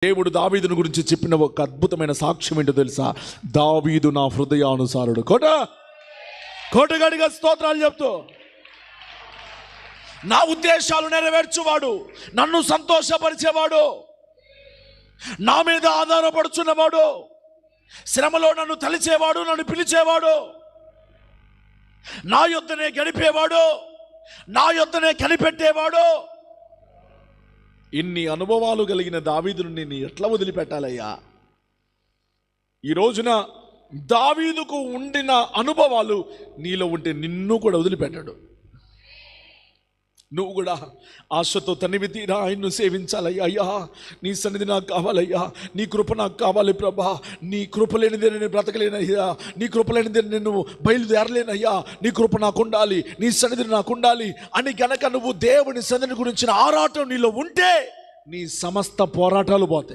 దేవుడు దావీదుని గురించి చెప్పిన ఒక అద్భుతమైన సాక్ష్యం ఏంటో తెలుసా? దావీదు నా హృదయానుసారుడు. కోటగాడిగా స్తోత్రాలు చెప్తూ, నా ఉద్దేశాలు నెరవేర్చువాడు, నన్ను సంతోషపరిచేవాడు, నా మీద ఆధారపడుచున్నవాడు, శ్రమలో నన్ను తలిచేవాడు, నన్ను పిలిచేవాడు, నా యొద్దనే గడిపేవాడు, నా యొద్దనే కనిపెట్టేవాడు. ఇన్ని అనుభవాలు కలిగిన దావీదును నేను ఎట్లా వదిలిపెట్టాలయ్యా? ఈ రోజున దావీదుకు ఉండిన అనుభవాలు నీలో ఉంటే నిన్ను కూడా వదిలిపెట్టాడు. నువ్వు కూడా ఆశతో తనివి తీరా ఆయన్ను సేవించాలయ్యా. అయ్యా, నీ సన్నిధి నాకు కావాలయ్యా, నీ కృప నాకు కావాలి ప్రభా, నీ కృప లేనిదే నేను బ్రతకలేనయ్యా, నీ కృప లేనిదే నేను బయలుదేరలేనయ్యా, నీ కృప నాకు ఉండాలి, నీ సన్నిధి నాకు ఉండాలి అని గనక నువ్వు దేవుని సన్నిధి గురించిన ఆరాటం నీలో ఉంటే నీ సమస్త పోరాటాలు పోతాయి.